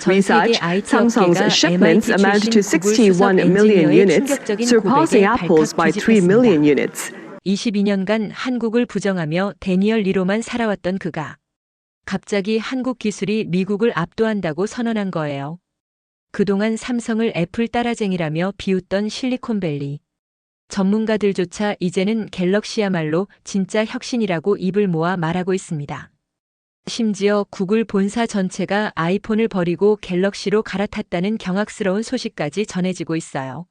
research, Samsung's shipments amount to 61 million units, surpassing Apple's by 3 million units. 22년간 한국을 부정하며 데니얼 리로만 살아왔던 그가 갑자기 한국 기술이 미국을 압도한다고 선언한 거예요. 그동안 삼성을 애플 따라쟁이라며 비웃던 실리콘밸리. 전문가들조차 이제는 갤럭시야말로 진짜 혁신이라고 입을 모아 말하고 있습니다. 심지어 구글 본사 전체가 아이폰을 버리고 갤럭시로 갈아탔다는 경악스러운 소식까지 전해지고 있어요.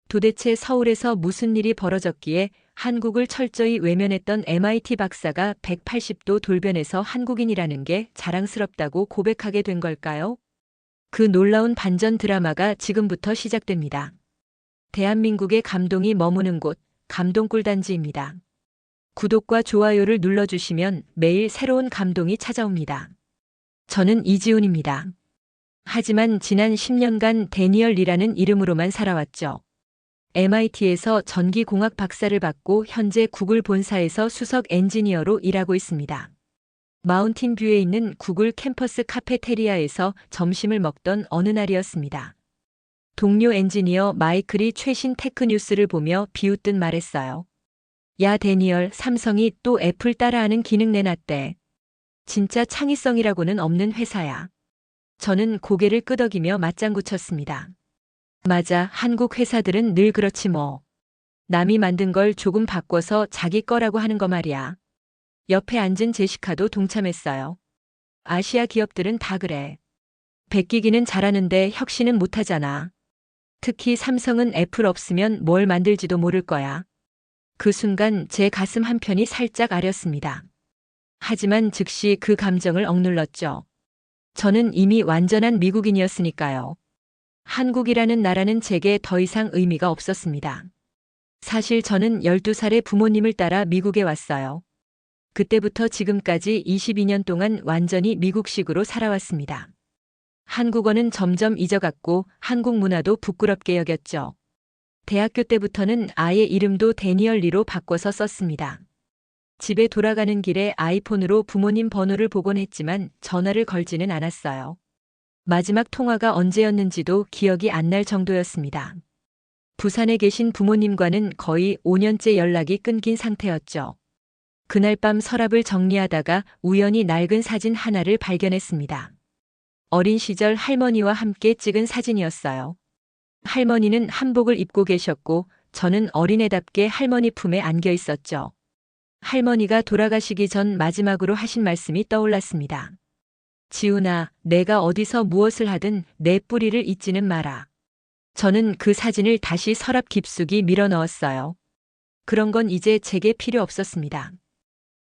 도대체 서울에서 무슨 일이 벌어졌기에 한국을 철저히 외면했던 MIT 박사가 180도 돌변해서 한국인이라는 게 자랑스럽다고 고백하게 된 걸까요? 그 놀라운 반전 드라마가 지금부터 시작됩니다. 대한민국의 감동이 머무는 곳, 감동꿀단지입니다. 구독과 좋아요를 눌러주시면 매일 새로운 감동이 찾아옵니다. 저는 이지훈입니다. 하지만 지난 10년간 데니얼 리라는 이름으로만 살아왔죠. MIT에서 전기공학 박사를 받고 현재 구글 본사에서 수석 엔지니어로 일하고 있습니다. 마운틴뷰에 있는 구글 캠퍼스 카페테리아에서 점심을 먹던 어느 날이었습니다. 동료 엔지니어 마이클이 최신 테크 뉴스를 보며 비웃듯 말했어요. 야 데니얼, 삼성이 또 애플 따라하는 기능 내놨대. 진짜 창의성이라고는 없는 회사야. 저는 고개를 끄덕이며 맞장구 쳤습니다. 맞아, 한국 회사들은 늘 그렇지 뭐. 남이 만든 걸 조금 바꿔서 자기 거라고 하는 거 말이야. 옆에 앉은 제시카도 동참했어요. 아시아 기업들은 다 그래. 베끼기는 잘하는데 혁신은 못하잖아. 특히 삼성은 애플 없으면 뭘 만들지도 모를 거야. 그 순간 제 가슴 한편이 살짝 아렸습니다. 하지만 즉시 그 감정을 억눌렀죠. 저는 이미 완전한 미국인이었으니까요. 한국이라는 나라는 제게 더 이상 의미가 없었습니다. 사실 저는 12살에 부모님을 따라 미국에 왔어요. 그때부터 지금까지 22년 동안 완전히 미국식으로 살아왔습니다. 한국어는 점점 잊어갔고 한국 문화도 부끄럽게 여겼죠. 대학교 때부터는 아예 이름도 데니얼 리로 바꿔서 썼습니다. 집에 돌아가는 길에 아이폰으로 부모님 번호를 보곤 했지만 전화를 걸지는 않았어요. 마지막 통화가 언제였는지도 기억이 안 날 정도였습니다. 부산에 계신 부모님과는 거의 5년째 연락이 끊긴 상태였죠. 그날 밤 서랍을 정리하다가 우연히 낡은 사진 하나를 발견했습니다. 어린 시절 할머니와 함께 찍은 사진이었어요. 할머니는 한복을 입고 계셨고 저는 어린애답게 할머니 품에 안겨 있었죠. 할머니가 돌아가시기 전 마지막으로 하신 말씀이 떠올랐습니다. 지훈아, 내가 어디서 무엇을 하든 내 뿌리를 잊지는 마라. 저는 그 사진을 다시 서랍 깊숙이 밀어 넣었어요. 그런 건 이제 제게 필요 없었습니다.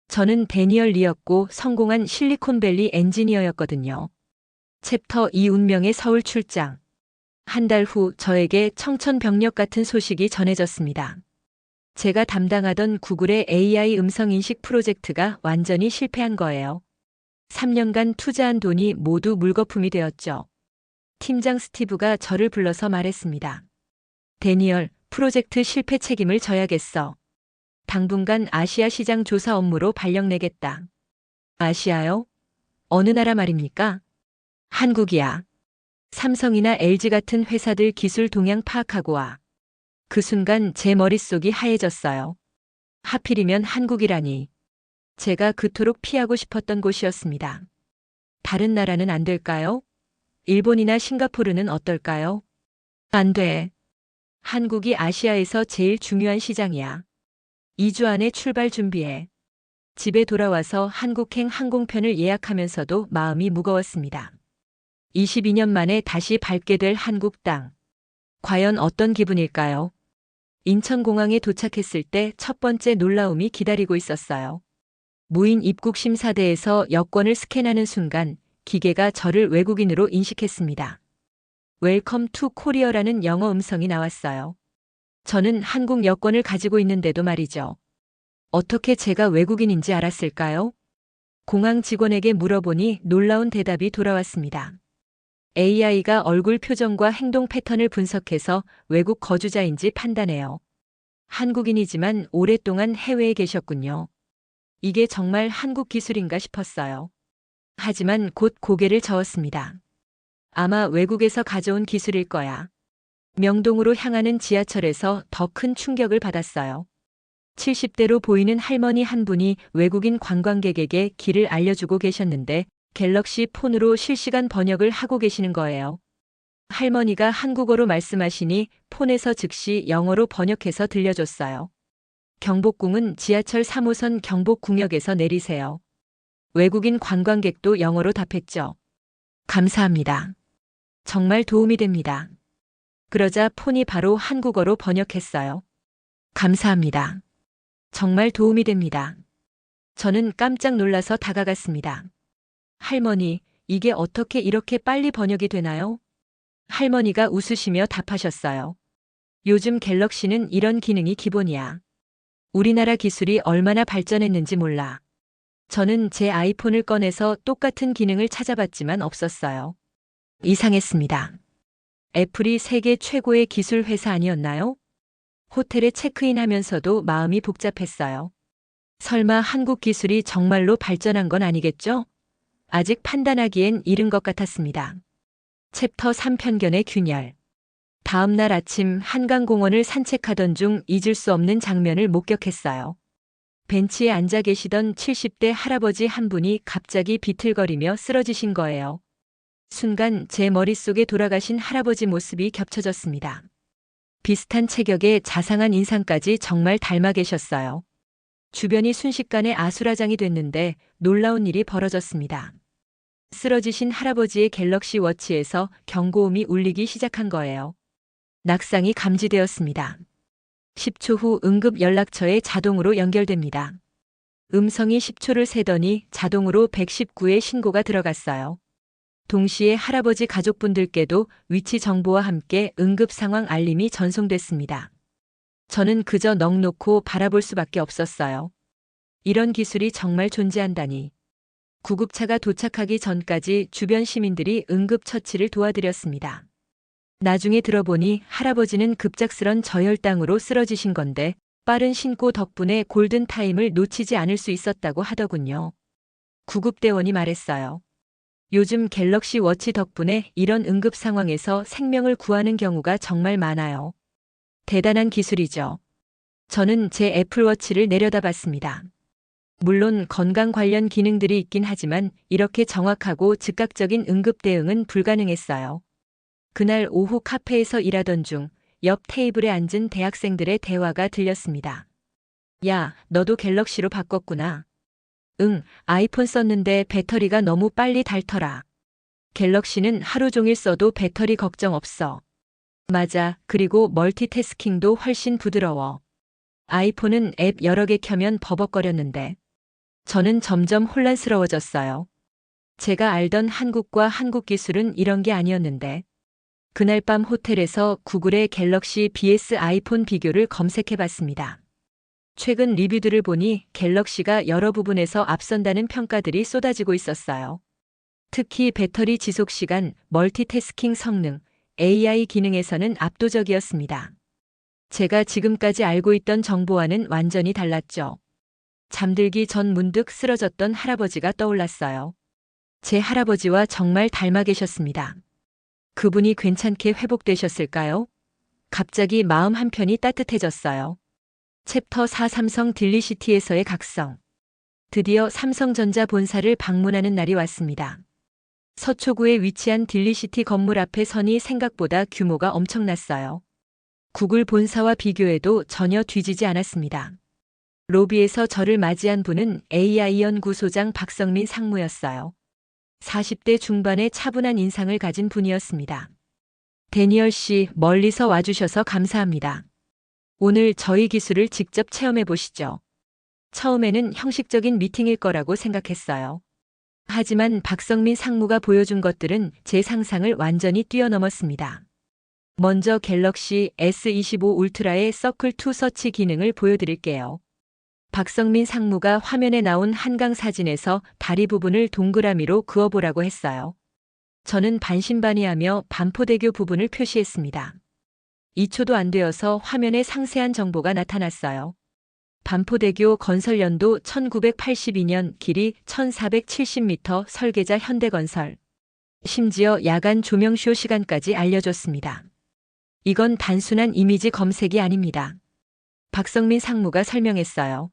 저는 데니얼 리였고 성공한 실리콘밸리 엔지니어였거든요. 챕터 2 운명의 서울 출장. 한 달 후 저에게 청천벽력 같은 소식이 전해졌습니다. 제가 담당하던 구글의 AI 음성인식 프로젝트가 완전히 실패한 거예요. 3년간 투자한 돈이 모두 물거품이 되었죠. 팀장 스티브가 저를 불러서 말했습니다. 데니얼, 프로젝트 실패 책임을 져야겠어. 당분간 아시아 시장 조사 업무로 발령 내겠다. 아시아요? 어느 나라 말입니까? 한국이야. 삼성이나 LG 같은 회사들 기술 동향 파악하고 와. 그 순간 제 머릿속이 하얘졌어요. 하필이면 한국이라니. 제가 그토록 피하고 싶었던 곳이었습니다. 다른 나라는 안 될까요? 일본이나 싱가포르는 어떨까요? 안 돼. 한국이 아시아에서 제일 중요한 시장이야. 2주 안에 출발 준비해. 집에 돌아와서 한국행 항공편을 예약하면서도 마음이 무거웠습니다. 22년 만에 다시 밟게 될 한국 땅. 과연 어떤 기분일까요? 인천공항에 도착했을 때 첫 번째 놀라움이 기다리고 있었어요. 무인 입국 심사대에서 여권을 스캔하는 순간 기계가 저를 외국인으로 인식했습니다. 웰컴 투 코리어라는 영어 음성이 나왔어요. 저는 한국 여권을 가지고 있는데도 말이죠. 어떻게 제가 외국인인지 알았을까요? 공항 직원에게 물어보니 놀라운 대답이 돌아왔습니다. AI가 얼굴 표정과 행동 패턴을 분석해서 외국 거주자인지 판단해요. 한국인이지만 오랫동안 해외에 계셨군요. 이게 정말 한국 기술인가 싶었어요. 하지만 곧 고개를 저었습니다. 아마 외국에서 가져온 기술일 거야. 명동으로 향하는 지하철에서 더 큰 충격을 받았어요. 70대로 보이는 할머니 한 분이 외국인 관광객에게 길을 알려주고 계셨는데 갤럭시 폰으로 실시간 번역을 하고 계시는 거예요. 할머니가 한국어로 말씀하시니 폰에서 즉시 영어로 번역해서 들려줬어요. 경복궁은 지하철 3호선 경복궁역에서 내리세요. 외국인 관광객도 영어로 답했죠. 감사합니다. 정말 도움이 됩니다. 그러자 폰이 바로 한국어로 번역했어요. 감사합니다. 정말 도움이 됩니다. 저는 깜짝 놀라서 다가갔습니다. 할머니, 이게 어떻게 이렇게 빨리 번역이 되나요? 할머니가 웃으시며 답하셨어요. 요즘 갤럭시는 이런 기능이 기본이야. 우리나라 기술이 얼마나 발전했는지 몰라. 저는 제 아이폰을 꺼내서 똑같은 기능을 찾아봤지만 없었어요. 이상했습니다. 애플이 세계 최고의 기술 회사 아니었나요? 호텔에 체크인하면서도 마음이 복잡했어요. 설마 한국 기술이 정말로 발전한 건 아니겠죠? 아직 판단하기엔 이른 것 같았습니다. 챕터 3 편견의 균열. 다음 날 아침 한강공원을 산책하던 중 잊을 수 없는 장면을 목격했어요. 벤치에 앉아 계시던 70대 할아버지 한 분이 갑자기 비틀거리며 쓰러지신 거예요. 순간 제 머릿속에 돌아가신 할아버지 모습이 겹쳐졌습니다. 비슷한 체격에 자상한 인상까지 정말 닮아 계셨어요. 주변이 순식간에 아수라장이 됐는데 놀라운 일이 벌어졌습니다. 쓰러지신 할아버지의 갤럭시 워치에서 경고음이 울리기 시작한 거예요. 낙상이 감지되었습니다. 10초 후 응급 연락처에 자동으로 연결됩니다. 음성이 10초를 세더니 자동으로 119에 신고가 들어갔어요. 동시에 할아버지 가족분들께도 위치 정보와 함께 응급 상황 알림이 전송됐습니다. 저는 그저 넋 놓고 바라볼 수밖에 없었어요. 이런 기술이 정말 존재한다니. 구급차가 도착하기 전까지 주변 시민들이 응급처치를 도와드렸습니다. 나중에 들어보니 할아버지는 급작스런 저혈당으로 쓰러지신 건데 빠른 신고 덕분에 골든타임을 놓치지 않을 수 있었다고 하더군요. 구급대원이 말했어요. 요즘 갤럭시 워치 덕분에 이런 응급 상황에서 생명을 구하는 경우가 정말 많아요. 대단한 기술이죠. 저는 제 애플워치를 내려다봤습니다. 물론 건강 관련 기능들이 있긴 하지만 이렇게 정확하고 즉각적인 응급 대응은 불가능했어요. 그날 오후 카페에서 일하던 중 옆 테이블에 앉은 대학생들의 대화가 들렸습니다. 야, 너도 갤럭시로 바꿨구나. 응, 아이폰 썼는데 배터리가 너무 빨리 닳더라. 갤럭시는 하루 종일 써도 배터리 걱정 없어. 맞아, 그리고 멀티태스킹도 훨씬 부드러워. 아이폰은 앱 여러 개 켜면 버벅거렸는데. 저는 점점 혼란스러워졌어요. 제가 알던 한국과 한국 기술은 이런 게 아니었는데. 그날 밤 호텔에서 구글의 갤럭시 vs 아이폰 비교를 검색해 봤습니다. 최근 리뷰들을 보니 갤럭시가 여러 부분에서 앞선다는 평가들이 쏟아지고 있었어요. 특히 배터리 지속 시간, 멀티태스킹 성능, AI 기능에서는 압도적이었습니다. 제가 지금까지 알고 있던 정보와는 완전히 달랐죠. 잠들기 전 문득 쓰러졌던 할아버지가 떠올랐어요. 제 할아버지와 정말 닮아 계셨습니다. 그분이 괜찮게 회복되셨을까요? 갑자기 마음 한편이 따뜻해졌어요. 챕터 4 삼성 딜리시티에서의 각성. 드디어 삼성전자 본사를 방문하는 날이 왔습니다. 서초구에 위치한 딜리시티 건물 앞에 선이 생각보다 규모가 엄청났어요. 구글 본사와 비교해도 전혀 뒤지지 않았습니다. 로비에서 저를 맞이한 분은 AI 연구소장 박성민 상무였어요. 40대 중반의 차분한 인상을 가진 분이었습니다. 데니얼 씨, 멀리서 와주셔서 감사합니다. 오늘 저희 기술을 직접 체험해 보시죠. 처음에는 형식적인 미팅일 거라고 생각했어요. 하지만 박성민 상무가 보여준 것들은 제 상상을 완전히 뛰어넘었습니다. 먼저 갤럭시 S25 울트라의 서클 투 서치 기능을 보여드릴게요. 박성민 상무가 화면에 나온 한강 사진에서 다리 부분을 동그라미로 그어보라고 했어요. 저는 반신반의하며 반포대교 부분을 표시했습니다. 2초도 안 되어서 화면에 상세한 정보가 나타났어요. 반포대교 건설 연도 1982년, 길이 1470m, 설계자 현대건설. 심지어 야간 조명쇼 시간까지 알려줬습니다. 이건 단순한 이미지 검색이 아닙니다. 박성민 상무가 설명했어요.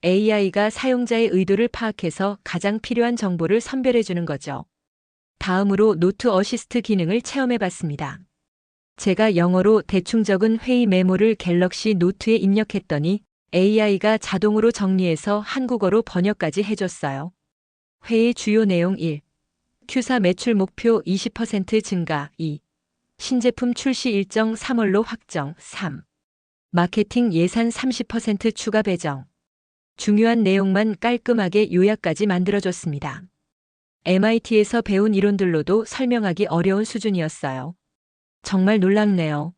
AI가 사용자의 의도를 파악해서 가장 필요한 정보를 선별해주는 거죠. 다음으로 노트 어시스트 기능을 체험해봤습니다. 제가 영어로 대충 적은 회의 메모를 갤럭시 노트에 입력했더니 AI가 자동으로 정리해서 한국어로 번역까지 해줬어요. 회의 주요 내용 1. Q사 매출 목표 20% 증가 2. 신제품 출시 일정 3월로 확정 3. 마케팅 예산 30% 추가 배정. 중요한 내용만 깔끔하게 요약까지 만들어줬습니다. MIT에서 배운 이론들로도 설명하기 어려운 수준이었어요. 정말 놀랍네요.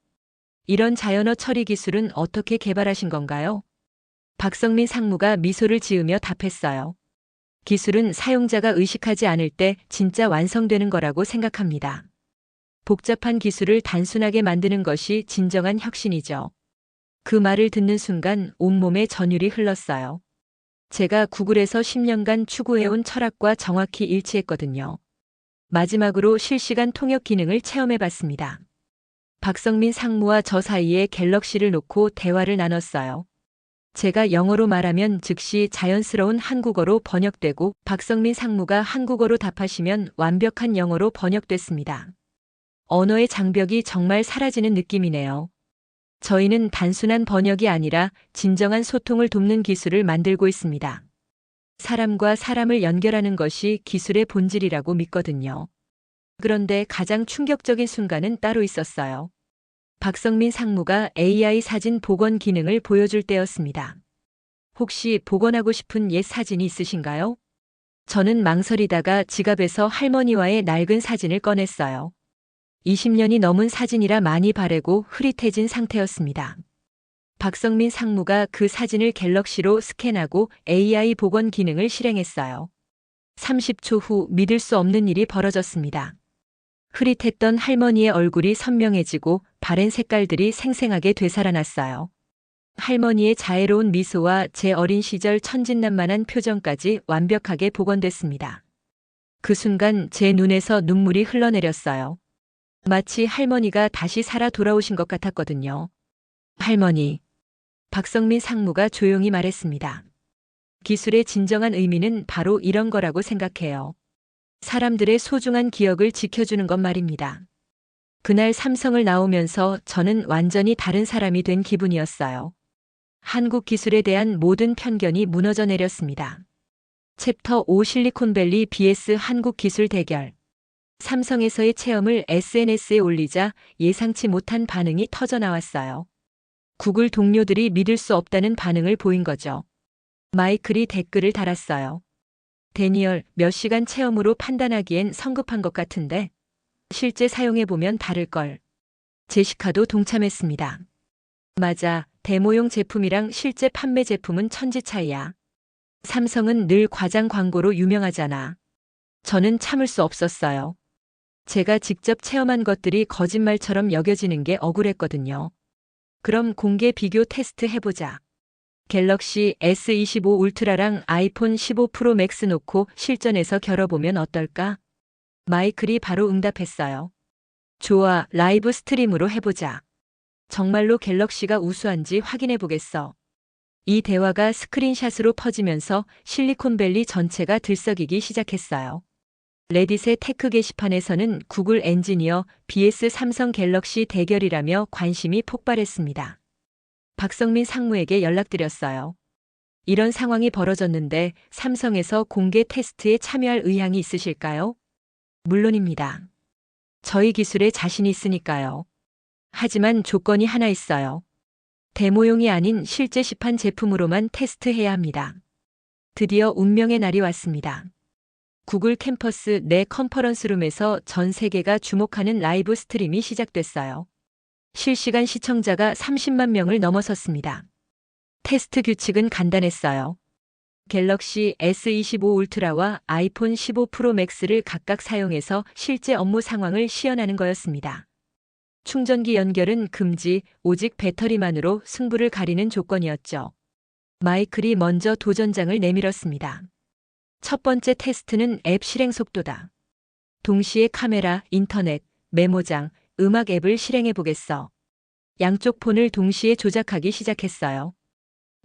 이런 자연어 처리 기술은 어떻게 개발하신 건가요? 박성민 상무가 미소를 지으며 답했어요. 기술은 사용자가 의식하지 않을 때 진짜 완성되는 거라고 생각합니다. 복잡한 기술을 단순하게 만드는 것이 진정한 혁신이죠. 그 말을 듣는 순간 온몸에 전율이 흘렀어요. 제가 구글에서 10년간 추구해온 철학과 정확히 일치했거든요. 마지막으로 실시간 통역 기능을 체험해봤습니다. 박성민 상무와 저 사이에 갤럭시를 놓고 대화를 나눴어요. 제가 영어로 말하면 즉시 자연스러운 한국어로 번역되고 박성민 상무가 한국어로 답하시면 완벽한 영어로 번역됐습니다. 언어의 장벽이 정말 사라지는 느낌이네요. 저희는 단순한 번역이 아니라 진정한 소통을 돕는 기술을 만들고 있습니다. 사람과 사람을 연결하는 것이 기술의 본질이라고 믿거든요. 그런데 가장 충격적인 순간은 따로 있었어요. 박성민 상무가 AI 사진 복원 기능을 보여줄 때였습니다. 혹시 복원하고 싶은 옛 사진이 있으신가요? 저는 망설이다가 지갑에서 할머니와의 낡은 사진을 꺼냈어요. 20년이 넘은 사진이라 많이 바래고 흐릿해진 상태였습니다. 박성민 상무가 그 사진을 갤럭시로 스캔하고 AI 복원 기능을 실행했어요. 30초 후 믿을 수 없는 일이 벌어졌습니다. 흐릿했던 할머니의 얼굴이 선명해지고 바랜 색깔들이 생생하게 되살아났어요. 할머니의 자애로운 미소와 제 어린 시절 천진난만한 표정까지 완벽하게 복원됐습니다. 그 순간 제 눈에서 눈물이 흘러내렸어요. 마치 할머니가 다시 살아 돌아오신 것 같았거든요. 할머니. 박성민 상무가 조용히 말했습니다. 기술의 진정한 의미는 바로 이런 거라고 생각해요. 사람들의 소중한 기억을 지켜주는 것 말입니다. 그날 삼성을 나오면서 저는 완전히 다른 사람이 된 기분이었어요. 한국 기술에 대한 모든 편견이 무너져 내렸습니다. 챕터 5 실리콘밸리 vs 한국 기술 대결. 삼성에서의 체험을 SNS에 올리자 예상치 못한 반응이 터져나왔어요. 구글 동료들이 믿을 수 없다는 반응을 보인 거죠. 마이클이 댓글을 달았어요. 데니얼, 몇 시간 체험으로 판단하기엔 성급한 것 같은데 실제 사용해보면 다를걸. 제시카도 동참했습니다. 맞아, 데모용 제품이랑 실제 판매 제품은 천지 차이야. 삼성은 늘 과장 광고로 유명하잖아. 저는 참을 수 없었어요. 제가 직접 체험한 것들이 거짓말처럼 여겨지는 게 억울했거든요. 그럼 공개 비교 테스트 해보자. 갤럭시 S25 울트라랑 아이폰 15 프로 맥스 놓고 실전에서 겨뤄보면 어떨까? 마이클이 바로 응답했어요. 좋아, 라이브 스트림으로 해보자. 정말로 갤럭시가 우수한지 확인해보겠어. 이 대화가 스크린샷으로 퍼지면서 실리콘밸리 전체가 들썩이기 시작했어요. 레딧의 테크 게시판에서는 구글 엔지니어 vs 삼성 갤럭시 대결이라며 관심이 폭발했습니다. 박성민 상무에게 연락드렸어요. 이런 상황이 벌어졌는데 삼성에서 공개 테스트에 참여할 의향이 있으실까요? 물론입니다. 저희 기술에 자신이 있으니까요. 하지만 조건이 하나 있어요. 데모용이 아닌 실제 시판 제품으로만 테스트해야 합니다. 드디어 운명의 날이 왔습니다. 구글 캠퍼스 내 컨퍼런스룸에서 전 세계가 주목하는 라이브 스트림이 시작됐어요. 실시간 시청자가 30만 명을 넘어섰습니다. 테스트 규칙은 간단했어요. 갤럭시 S25 울트라와 아이폰 15 프로 맥스를 각각 사용해서 실제 업무 상황을 시연하는 거였습니다. 충전기 연결은 금지, 오직 배터리만으로 승부를 가리는 조건이었죠. 마이클이 먼저 도전장을 내밀었습니다. 첫 번째 테스트는 앱 실행 속도다. 동시에 카메라, 인터넷, 메모장, 음악 앱을 실행해 보겠어. 양쪽 폰을 동시에 조작하기 시작했어요.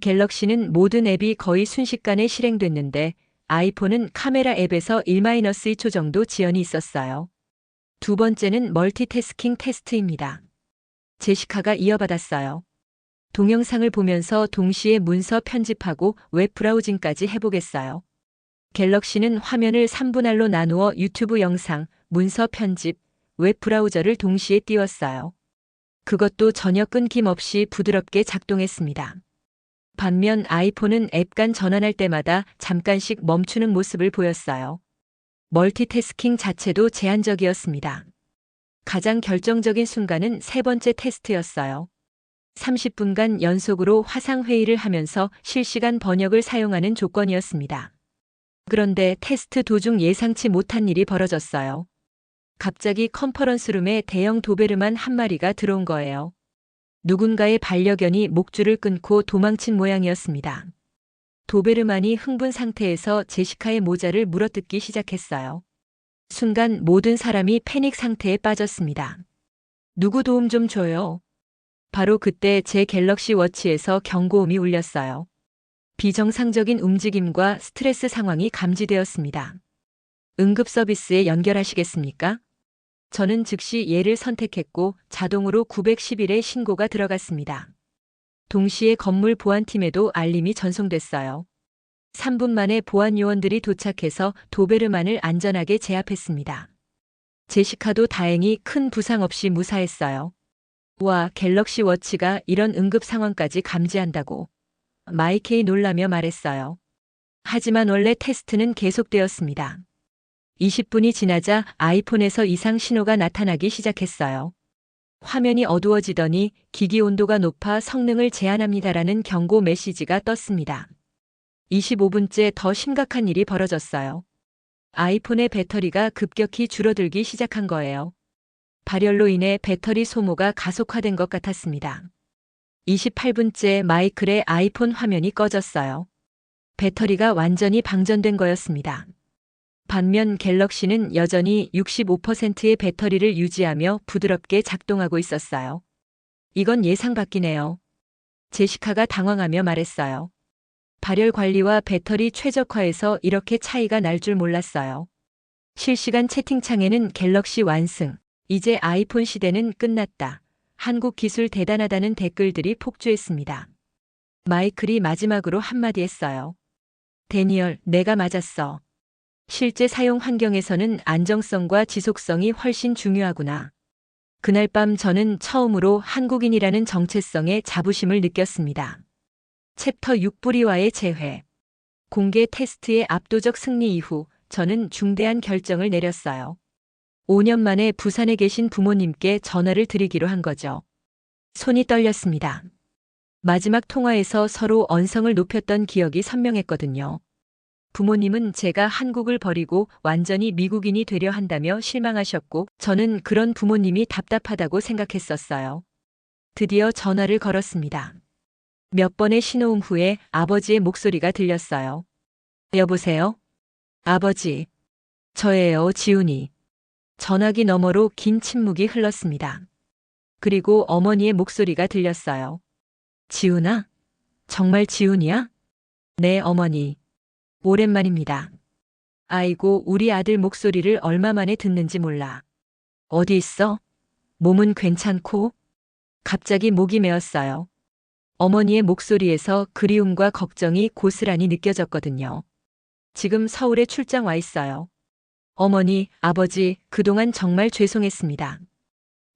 갤럭시는 모든 앱이 거의 순식간에 실행됐는데 아이폰은 카메라 앱에서 1-2초 정도 지연이 있었어요. 두 번째는 멀티태스킹 테스트입니다. 제시카가 이어받았어요. 동영상을 보면서 동시에 문서 편집하고 웹 브라우징까지 해보겠어요. 갤럭시는 화면을 3분할로 나누어 유튜브 영상, 문서 편집, 웹 브라우저를 동시에 띄웠어요. 그것도 전혀 끊김없이 부드럽게 작동했습니다. 반면 아이폰은 앱 간 전환할 때마다 잠깐씩 멈추는 모습을 보였어요. 멀티태스킹 자체도 제한적이었습니다. 가장 결정적인 순간은 세 번째 테스트였어요. 30분간 연속으로 화상회의를 하면서 실시간 번역을 사용하는 조건이었습니다. 그런데 테스트 도중 예상치 못한 일이 벌어졌어요. 갑자기 컨퍼런스룸에 대형 도베르만 한 마리가 들어온 거예요. 누군가의 반려견이 목줄을 끊고 도망친 모양이었습니다. 도베르만이 흥분 상태에서 제시카의 모자를 물어뜯기 시작했어요. 순간 모든 사람이 패닉 상태에 빠졌습니다. 누구 도움 좀 줘요. 바로 그때 제 갤럭시 워치에서 경고음이 울렸어요. 비정상적인 움직임과 스트레스 상황이 감지되었습니다. 응급 서비스에 연결하시겠습니까? 저는 즉시 예를 선택했고 자동으로 911에 신고가 들어갔습니다. 동시에 건물 보안팀에도 알림이 전송됐어요. 3분 만에 보안 요원들이 도착해서 도베르만을 안전하게 제압했습니다. 제시카도 다행히 큰 부상 없이 무사했어요. 와, 갤럭시 워치가 이런 응급 상황까지 감지한다고. 마이케이 놀라며 말했어요. 하지만 원래 테스트는 계속되었습니다. 20분이 지나자 아이폰에서 이상 신호가 나타나기 시작했어요. 화면이 어두워지더니 기기 온도가 높아 성능을 제한합니다라는 경고 메시지가 떴습니다. 25분째 더 심각한 일이 벌어졌어요. 아이폰의 배터리가 급격히 줄어들기 시작한 거예요. 발열로 인해 배터리 소모가 가속화된 것 같았습니다. 28분째 마이클의 아이폰 화면이 꺼졌어요. 배터리가 완전히 방전된 거였습니다. 반면 갤럭시는 여전히 65%의 배터리를 유지하며 부드럽게 작동하고 있었어요. 이건 예상 밖이네요. 제시카가 당황하며 말했어요. 발열 관리와 배터리 최적화에서 이렇게 차이가 날 줄 몰랐어요. 실시간 채팅창에는 갤럭시 완승, 이제 아이폰 시대는 끝났다. 한국 기술 대단하다는 댓글들이 폭주했습니다. 마이클이 마지막으로 한마디 했어요. 데니얼, 내가 맞았어. 실제 사용 환경에서는 안정성과 지속성이 훨씬 중요하구나. 그날 밤 저는 처음으로 한국인이라는 정체성에 자부심을 느꼈습니다. 챕터 6 뿌리와의 재회. 공개 테스트의 압도적 승리 이후 저는 중대한 결정을 내렸어요. 5년 만에 부산에 계신 부모님께 전화를 드리기로 한 거죠. 손이 떨렸습니다. 마지막 통화에서 서로 언성을 높였던 기억이 선명했거든요. 부모님은 제가 한국을 버리고 완전히 미국인이 되려 한다며 실망하셨고 저는 그런 부모님이 답답하다고 생각했었어요. 드디어 전화를 걸었습니다. 몇 번의 신호음 후에 아버지의 목소리가 들렸어요. 여보세요? 아버지. 저예요, 지훈이. 전화기 너머로 긴 침묵이 흘렀습니다. 그리고 어머니의 목소리가 들렸어요. 지훈아? 정말 지훈이야? 네, 어머니. 오랜만입니다. 아이고, 우리 아들 목소리를 얼마 만에 듣는지 몰라. 어디 있어? 몸은 괜찮고? 갑자기 목이 메었어요. 어머니의 목소리에서 그리움과 걱정이 고스란히 느껴졌거든요. 지금 서울에 출장 와 있어요. 어머니, 아버지, 그동안 정말 죄송했습니다.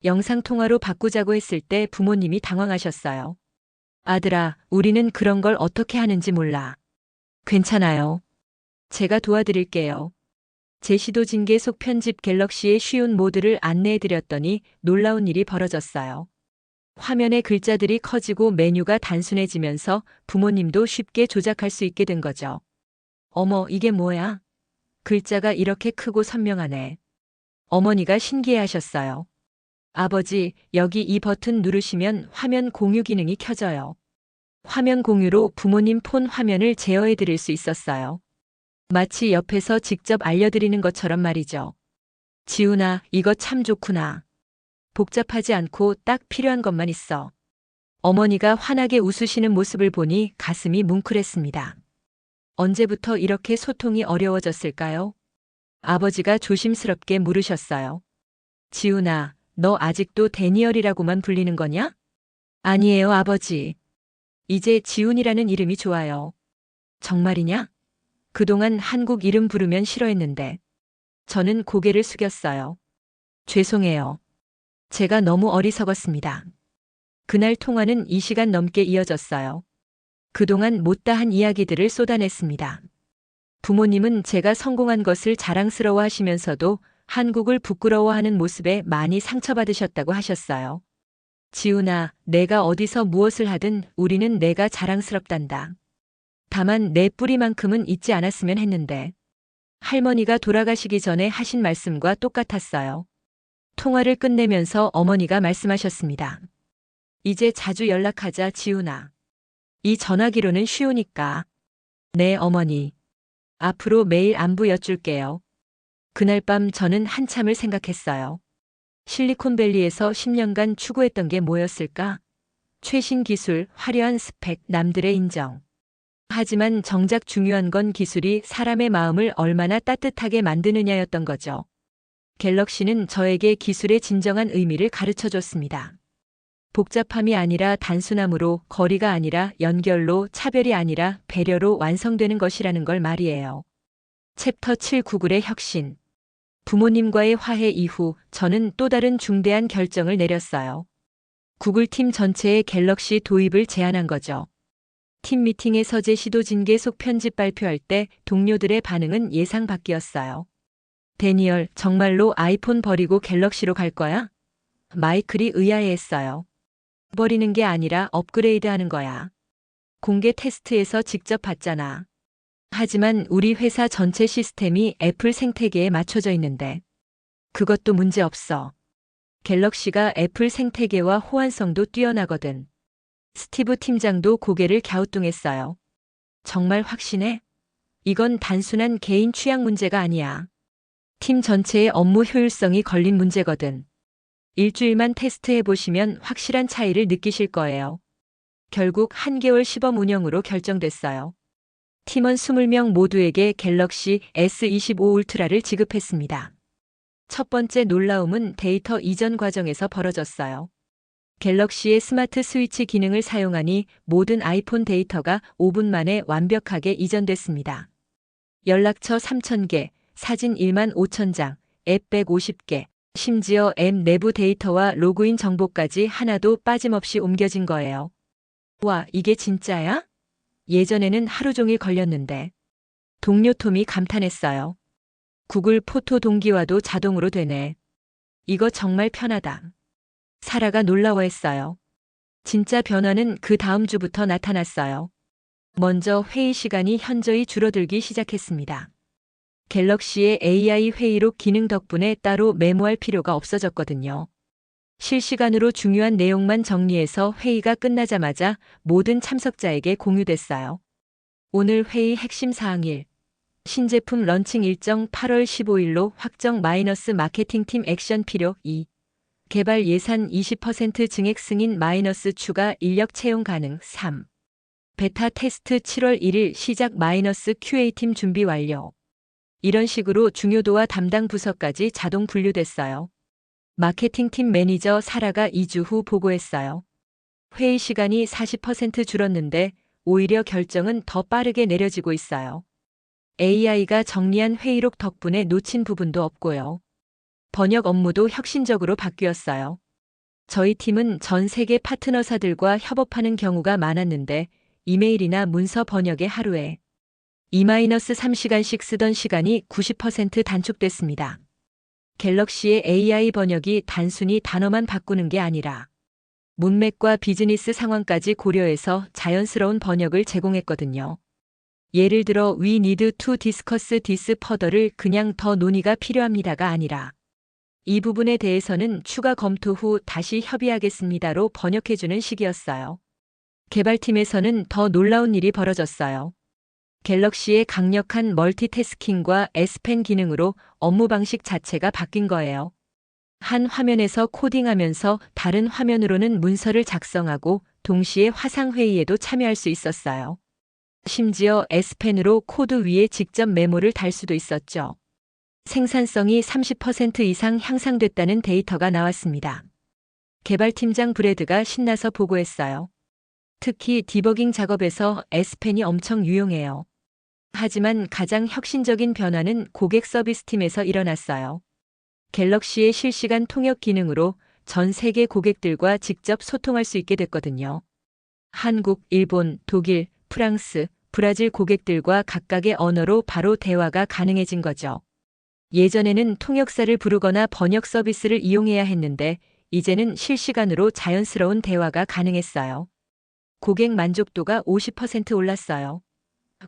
영상통화로 바꾸자고 했을 때 부모님이 당황하셨어요. 아들아, 우리는 그런 걸 어떻게 하는지 몰라. 괜찮아요. 제가 도와드릴게요. 제시도 징계속 편집 갤럭시의 쉬운 모드를 안내해드렸더니 놀라운 일이 벌어졌어요. 화면의 글자들이 커지고 메뉴가 단순해지면서 부모님도 쉽게 조작할 수 있게 된 거죠. 어머, 이게 뭐야? 글자가 이렇게 크고 선명하네. 어머니가 신기해하셨어요. 아버지, 여기 이 버튼 누르시면 화면 공유 기능이 켜져요. 화면 공유로 부모님 폰 화면을 제어해 드릴 수 있었어요. 마치 옆에서 직접 알려드리는 것처럼 말이죠. 지훈아, 이거 참 좋구나. 복잡하지 않고 딱 필요한 것만 있어. 어머니가 환하게 웃으시는 모습을 보니 가슴이 뭉클했습니다. 언제부터 이렇게 소통이 어려워졌을까요? 아버지가 조심스럽게 물으셨어요. 지훈아, 너 아직도 데니얼이라고만 불리는 거냐? 아니에요, 아버지. 이제 지훈이라는 이름이 좋아요. 정말이냐? 그동안 한국 이름 부르면 싫어했는데. 저는 고개를 숙였어요. 죄송해요. 제가 너무 어리석었습니다. 그날 통화는 2시간 넘게 이어졌어요. 그동안 못다한 이야기들을 쏟아냈습니다. 부모님은 제가 성공한 것을 자랑스러워 하시면서도 한국을 부끄러워하는 모습에 많이 상처받으셨다고 하셨어요. 지훈아, 내가 어디서 무엇을 하든 우리는 내가 자랑스럽단다. 다만 내 뿌리만큼은 잊지 않았으면 했는데. 할머니가 돌아가시기 전에 하신 말씀과 똑같았어요. 통화를 끝내면서 어머니가 말씀하셨습니다. 이제 자주 연락하자, 지훈아. 이 전화기로는 쉬우니까. 네, 어머니. 앞으로 매일 안부 여쭐게요. 그날 밤 저는 한참을 생각했어요. 실리콘밸리에서 10년간 추구했던 게 뭐였을까? 최신 기술, 화려한 스펙, 남들의 인정. 하지만 정작 중요한 건 기술이 사람의 마음을 얼마나 따뜻하게 만드느냐였던 거죠. 갤럭시는 저에게 기술의 진정한 의미를 가르쳐 줬습니다. 복잡함이 아니라 단순함으로, 거리가 아니라 연결로, 차별이 아니라 배려로 완성되는 것이라는 걸 말이에요. 챕터 7 구글의 혁신. 부모님과의 화해 이후 저는 또 다른 중대한 결정을 내렸어요. 구글 팀 전체에 갤럭시 도입을 제안한 거죠. 팀 미팅에서 제 시도 징계속 편집 발표할 때 동료들의 반응은 예상 밖이었어요. 데니얼, 정말로 아이폰 버리고 갤럭시로 갈 거야? 마이클이 의아해했어요. 버리는 게 아니라 업그레이드 하는 거야. 공개 테스트에서 직접 봤잖아. 하지만 우리 회사 전체 시스템이 애플 생태계에 맞춰져 있는데. 그것도 문제 없어. 갤럭시가 애플 생태계와 호환성도 뛰어나거든. 스티브 팀장도 고개를 갸우뚱했어요. 정말 확신해? 이건 단순한 개인 취향 문제가 아니야. 팀 전체의 업무 효율성이 걸린 문제거든. 일주일만 테스트해보시면 확실한 차이를 느끼실 거예요. 결국 한개월 시범 운영으로 결정됐어요. 팀원 20명 모두에게 갤럭시 S25 울트라를 지급했습니다. 첫 번째 놀라움은 데이터 이전 과정에서 벌어졌어요. 갤럭시의 스마트 스위치 기능을 사용하니 모든 아이폰 데이터가 5분 만에 완벽하게 이전됐습니다. 연락처 3,000개, 사진 15,000장, 앱 150개, 심지어 앱 내부 데이터와 로그인 정보까지 하나도 빠짐없이 옮겨진 거예요. 와, 이게 진짜야? 예전에는 하루 종일 걸렸는데. 동료 톰이 감탄했어요. 구글 포토 동기화도 자동으로 되네. 이거 정말 편하다. 사라가 놀라워했어요. 진짜 변화는 그 다음 주부터 나타났어요. 먼저 회의 시간이 현저히 줄어들기 시작했습니다. 갤럭시의 AI 회의록 기능 덕분에 따로 메모할 필요가 없어졌거든요. 실시간으로 중요한 내용만 정리해서 회의가 끝나자마자 모든 참석자에게 공유됐어요. 오늘 회의 핵심 사항 1. 신제품 런칭 일정 8월 15일로 확정 마케팅팀 액션 필요 2. 개발 예산 20% 증액 승인 추가 인력 채용 가능 3. 베타 테스트 7월 1일 시작 QA팀 준비 완료. 이런 식으로 중요도와 담당 부서까지 자동 분류됐어요. 마케팅팀 매니저 사라가 2주 후 보고했어요. 회의 시간이 40% 줄었는데 오히려 결정은 더 빠르게 내려지고 있어요. AI가 정리한 회의록 덕분에 놓친 부분도 없고요. 번역 업무도 혁신적으로 바뀌었어요. 저희 팀은 전 세계 파트너사들과 협업하는 경우가 많았는데 이메일이나 문서 번역에 하루에 2-3시간씩 쓰던 시간이 90% 단축됐습니다. 갤럭시의 AI 번역이 단순히 단어만 바꾸는 게 아니라 문맥과 비즈니스 상황까지 고려해서 자연스러운 번역을 제공했거든요. 예를 들어 We need to discuss this further를 그냥 더 논의가 필요합니다가 아니라 이 부분에 대해서는 추가 검토 후 다시 협의하겠습니다로 번역해주는 식이었어요. 개발팀에서는 더 놀라운 일이 벌어졌어요. 갤럭시의 강력한 멀티태스킹과 S펜 기능으로 업무 방식 자체가 바뀐 거예요. 한 화면에서 코딩하면서 다른 화면으로는 문서를 작성하고 동시에 화상회의에도 참여할 수 있었어요. 심지어 S펜으로 코드 위에 직접 메모를 달 수도 있었죠. 생산성이 30% 이상 향상됐다는 데이터가 나왔습니다. 개발팀장 브래드가 신나서 보고했어요. 특히 디버깅 작업에서 S펜이 엄청 유용해요. 하지만 가장 혁신적인 변화는 고객 서비스팀에서 일어났어요. 갤럭시의 실시간 통역 기능으로 전 세계 고객들과 직접 소통할 수 있게 됐거든요. 한국, 일본, 독일, 프랑스, 브라질 고객들과 각각의 언어로 바로 대화가 가능해진 거죠. 예전에는 통역사를 부르거나 번역 서비스를 이용해야 했는데 이제는 실시간으로 자연스러운 대화가 가능했어요. 고객 만족도가 50% 올랐어요.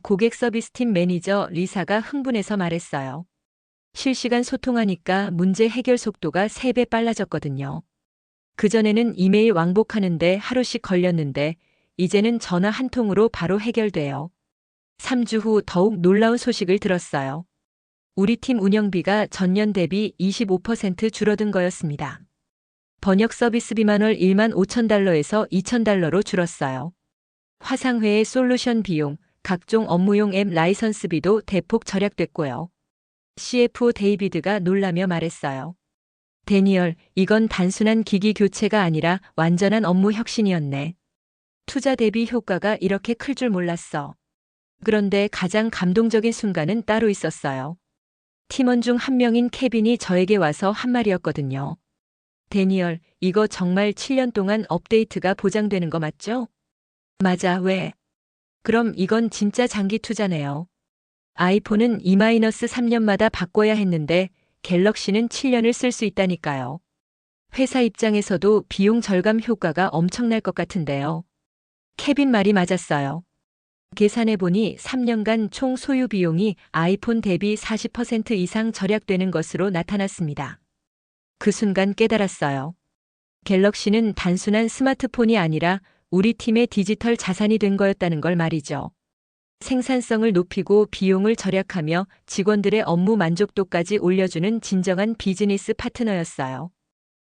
고객 서비스팀 매니저 리사가 흥분해서 말했어요. 실시간 소통하니까 문제 해결 속도가 3배 빨라졌거든요. 그전에는 이메일 왕복하는데 하루씩 걸렸는데 이제는 전화 한 통으로 바로 해결돼요. 3주 후 더욱 놀라운 소식을 들었어요. 우리 팀 운영비가 전년 대비 25% 줄어든 거였습니다. 번역 서비스비만 월 1만 5천 달러에서 2천 달러로 줄었어요. 화상회의 솔루션 비용, 각종 업무용 앱 라이선스비도 대폭 절약됐고요. CFO 데이비드가 놀라며 말했어요. 데니얼, 이건 단순한 기기 교체가 아니라 완전한 업무 혁신이었네. 투자 대비 효과가 이렇게 클 줄 몰랐어. 그런데 가장 감동적인 순간은 따로 있었어요. 팀원 중 한 명인 케빈이 저에게 와서 한 말이었거든요. 데니얼, 이거 정말 7년 동안 업데이트가 보장되는 거 맞죠? 맞아, 왜? 그럼 이건 진짜 장기 투자네요. 아이폰은 2-3년마다 바꿔야 했는데 갤럭시는 7년을 쓸 수 있다니까요. 회사 입장에서도 비용 절감 효과가 엄청날 것 같은데요. 케빈 말이 맞았어요. 계산해보니 3년간 총 소유 비용이 아이폰 대비 40% 이상 절약되는 것으로 나타났습니다. 그 순간 깨달았어요. 갤럭시는 단순한 스마트폰이 아니라 우리 팀의 디지털 자산이 된 거였다는 걸 말이죠. 생산성을 높이고 비용을 절약하며 직원들의 업무 만족도까지 올려주는 진정한 비즈니스 파트너였어요.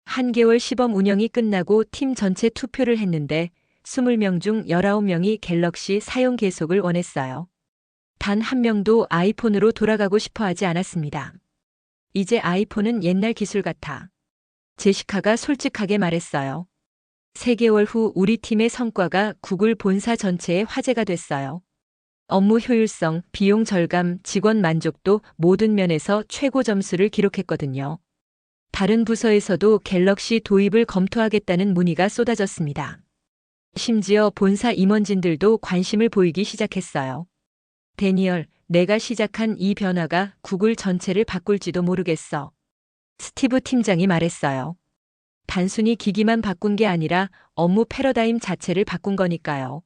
한 개월 시범 운영이 끝나고 팀 전체 투표를 했는데 20명 중 19명이 갤럭시 사용 계속을 원했어요. 단 한 명도 아이폰으로 돌아가고 싶어 하지 않았습니다. 이제 아이폰은 옛날 기술 같아. 제시카가 솔직하게 말했어요. 3개월 후 우리 팀의 성과가 구글 본사 전체의 화제가 됐어요. 업무 효율성, 비용 절감, 직원 만족도 모든 면에서 최고 점수를 기록했거든요. 다른 부서에서도 갤럭시 도입을 검토하겠다는 문의가 쏟아졌습니다. 심지어 본사 임원진들도 관심을 보이기 시작했어요. 데니얼, 내가 시작한 이 변화가 구글 전체를 바꿀지도 모르겠어. 스티브 팀장이 말했어요. 단순히 기기만 바꾼 게 아니라 업무 패러다임 자체를 바꾼 거니까요.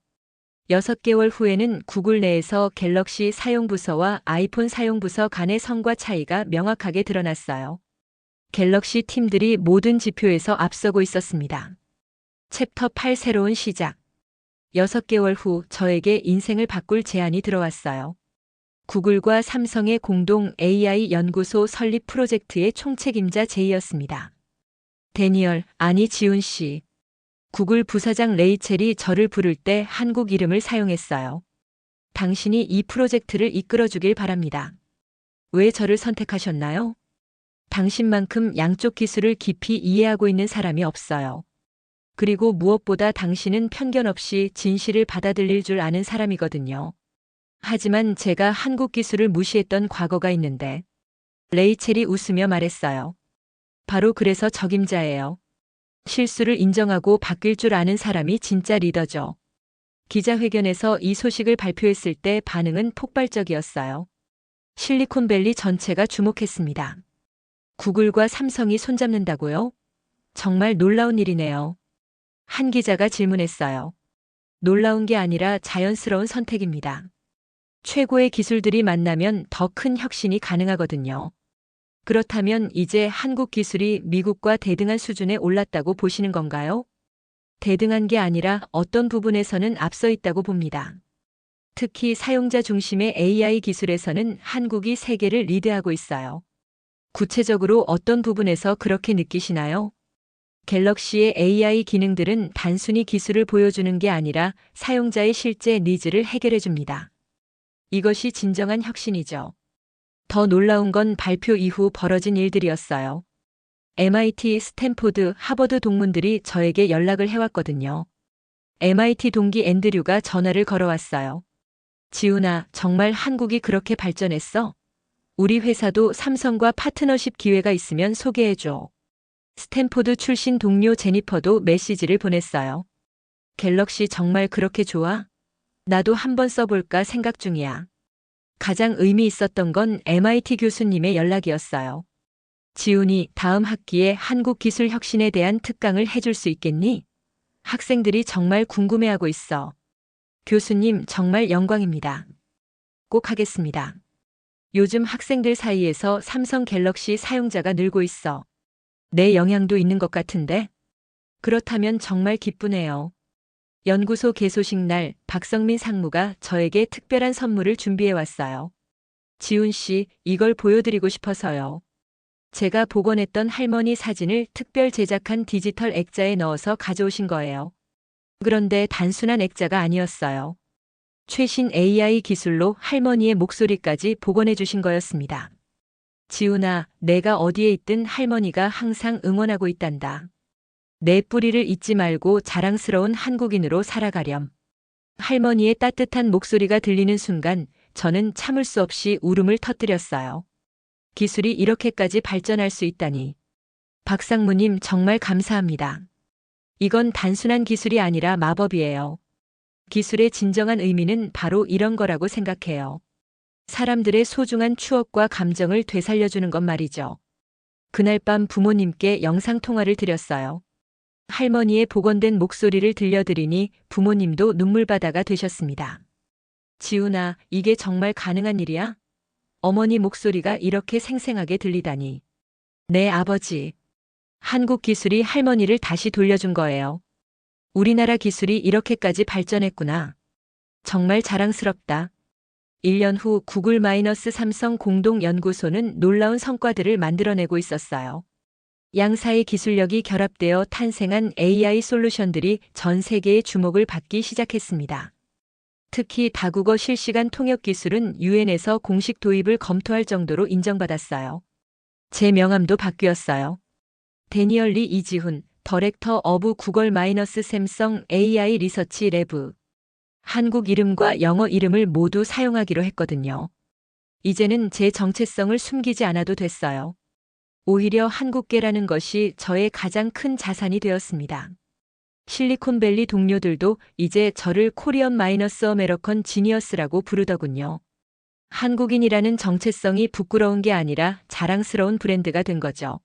6개월 후에는 구글 내에서 갤럭시 사용부서와 아이폰 사용부서 간의 성과 차이가 명확하게 드러났어요. 갤럭시 팀들이 모든 지표에서 앞서고 있었습니다. 챕터 8 새로운 시작. 6개월 후 저에게 인생을 바꿀 제안이 들어왔어요. 구글과 삼성의 공동 AI 연구소 설립 프로젝트의 총책임자 제이였습니다. 데니얼, 아니 지훈 씨. 구글 부사장 레이첼이 저를 부를 때 한국 이름을 사용했어요. 당신이 이 프로젝트를 이끌어주길 바랍니다. 왜 저를 선택하셨나요? 당신만큼 양쪽 기술을 깊이 이해하고 있는 사람이 없어요. 그리고 무엇보다 당신은 편견 없이 진실을 받아들일 줄 아는 사람이거든요. 하지만 제가 한국 기술을 무시했던 과거가 있는데. 레이첼이 웃으며 말했어요. 바로 그래서 적임자예요. 실수를 인정하고 바뀔 줄 아는 사람이 진짜 리더죠. 기자회견에서 이 소식을 발표했을 때 반응은 폭발적이었어요. 실리콘밸리 전체가 주목했습니다. 구글과 삼성이 손잡는다고요? 정말 놀라운 일이네요. 한 기자가 질문했어요. 놀라운 게 아니라 자연스러운 선택입니다. 최고의 기술들이 만나면 더 큰 혁신이 가능하거든요. 그렇다면 이제 한국 기술이 미국과 대등한 수준에 올랐다고 보시는 건가요? 대등한 게 아니라 어떤 부분에서는 앞서 있다고 봅니다. 특히 사용자 중심의 AI 기술에서는 한국이 세계를 리드하고 있어요. 구체적으로 어떤 부분에서 그렇게 느끼시나요? 갤럭시의 AI 기능들은 단순히 기술을 보여주는 게 아니라 사용자의 실제 니즈를 해결해 줍니다. 이것이 진정한 혁신이죠. 더 놀라운 건 발표 이후 벌어진 일들이었어요. MIT, 스탠포드, 하버드 동문들이 저에게 연락을 해왔거든요. MIT 동기 앤드류가 전화를 걸어왔어요. 지훈아, 정말 한국이 그렇게 발전했어? 우리 회사도 삼성과 파트너십 기회가 있으면 소개해줘. 스탠포드 출신 동료 제니퍼도 메시지를 보냈어요. 갤럭시 정말 그렇게 좋아? 나도 한번 써볼까 생각 중이야. 가장 의미 있었던 건 MIT 교수님의 연락이었어요. 지훈이 다음 학기에 한국 기술 혁신에 대한 특강을 해줄 수 있겠니? 학생들이 정말 궁금해하고 있어. 교수님, 정말 영광입니다. 꼭 하겠습니다. 요즘 학생들 사이에서 삼성 갤럭시 사용자가 늘고 있어. 내 영향도 있는 것 같은데? 그렇다면 정말 기쁘네요. 연구소 개소식 날 박성민 상무가 저에게 특별한 선물을 준비해 왔어요. 지훈 씨, 이걸 보여드리고 싶어서요. 제가 복원했던 할머니 사진을 특별 제작한 디지털 액자에 넣어서 가져오신 거예요. 그런데 단순한 액자가 아니었어요. 최신 AI 기술로 할머니의 목소리까지 복원해 주신 거였습니다. 지훈아, 내가 어디에 있든 할머니가 항상 응원하고 있단다. 내 뿌리를 잊지 말고 자랑스러운 한국인으로 살아가렴. 할머니의 따뜻한 목소리가 들리는 순간 저는 참을 수 없이 울음을 터뜨렸어요. 기술이 이렇게까지 발전할 수 있다니. 박상무님 정말 감사합니다. 이건 단순한 기술이 아니라 마법이에요. 기술의 진정한 의미는 바로 이런 거라고 생각해요. 사람들의 소중한 추억과 감정을 되살려주는 것 말이죠. 그날 밤 부모님께 영상통화를 드렸어요. 할머니의 복원된 목소리를 들려드리니 부모님도 눈물바다가 되셨습니다. 지훈아, 이게 정말 가능한 일이야? 어머니 목소리가 이렇게 생생하게 들리다니. 네, 아버지. 한국 기술이 할머니를 다시 돌려준 거예요. 우리나라 기술이 이렇게까지 발전했구나. 정말 자랑스럽다. 1년 후 구글-삼성 공동연구소는 놀라운 성과들을 만들어내고 있었어요. 양사의 기술력이 결합되어 탄생한 AI 솔루션들이 전 세계의 주목을 받기 시작했습니다. 특히 다국어 실시간 통역 기술은 유엔에서 공식 도입을 검토할 정도로 인정받았어요. 제 명함도 바뀌었어요. 데니얼 리 이지훈, 더렉터 어브 구글-샘성 AI 리서치 래브. 한국 이름과 영어 이름을 모두 사용하기로 했거든요. 이제는 제 정체성을 숨기지 않아도 됐어요. 오히려 한국계라는 것이 저의 가장 큰 자산이 되었습니다. 실리콘밸리 동료들도 이제 저를 코리언-아메리컨 지니어스라고 부르더군요. 한국인이라는 정체성이 부끄러운 게 아니라 자랑스러운 브랜드가 된 거죠.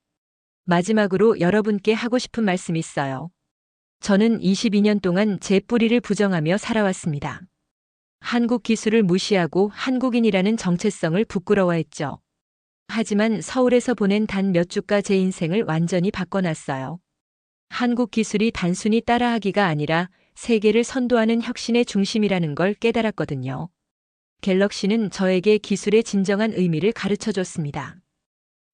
마지막으로 여러분께 하고 싶은 말씀이 있어요. 저는 22년 동안 제 뿌리를 부정하며 살아왔습니다. 한국 기술을 무시하고 한국인이라는 정체성을 부끄러워했죠. 하지만 서울에서 보낸 단 몇 주가 제 인생을 완전히 바꿔놨어요. 한국 기술이 단순히 따라하기가 아니라 세계를 선도하는 혁신의 중심이라는 걸 깨달았거든요. 갤럭시는 저에게 기술의 진정한 의미를 가르쳐줬습니다.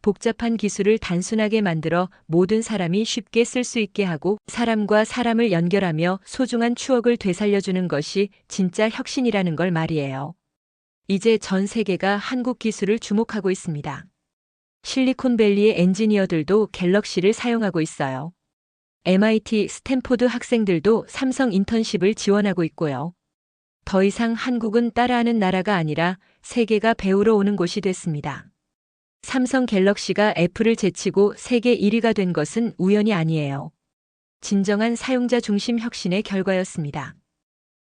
복잡한 기술을 단순하게 만들어 모든 사람이 쉽게 쓸 수 있게 하고 사람과 사람을 연결하며 소중한 추억을 되살려주는 것이 진짜 혁신이라는 걸 말이에요. 이제 전 세계가 한국 기술을 주목하고 있습니다. 실리콘밸리의 엔지니어들도 갤럭시를 사용하고 있어요. MIT, 스탠포드 학생들도 삼성 인턴십을 지원하고 있고요. 더 이상 한국은 따라하는 나라가 아니라 세계가 배우러 오는 곳이 됐습니다. 삼성 갤럭시가 애플을 제치고 세계 1위가 된 것은 우연이 아니에요. 진정한 사용자 중심 혁신의 결과였습니다.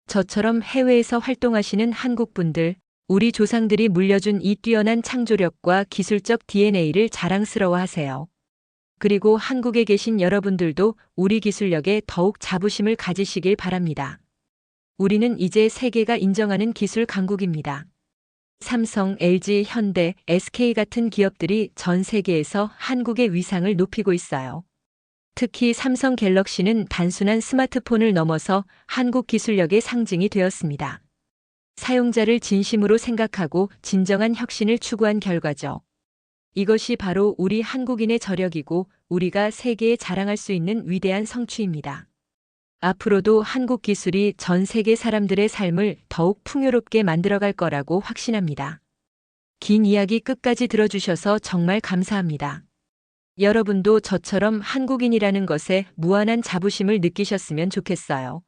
저처럼 해외에서 활동하시는 한국분들, 우리 조상들이 물려준 이 뛰어난 창조력과 기술적 DNA를 자랑스러워하세요. 그리고 한국에 계신 여러분들도 우리 기술력에 더욱 자부심을 가지시길 바랍니다. 우리는 이제 세계가 인정하는 기술 강국입니다. 삼성, LG, 현대, SK 같은 기업들이 전 세계에서 한국의 위상을 높이고 있어요. 특히 삼성 갤럭시는 단순한 스마트폰을 넘어서 한국 기술력의 상징이 되었습니다. 사용자를 진심으로 생각하고 진정한 혁신을 추구한 결과죠. 이것이 바로 우리 한국인의 저력이고 우리가 세계에 자랑할 수 있는 위대한 성취입니다. 앞으로도 한국 기술이 전 세계 사람들의 삶을 더욱 풍요롭게 만들어갈 거라고 확신합니다. 긴 이야기 끝까지 들어주셔서 정말 감사합니다. 여러분도 저처럼 한국인이라는 것에 무한한 자부심을 느끼셨으면 좋겠어요.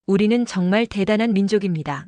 우리는 정말 대단한 민족입니다.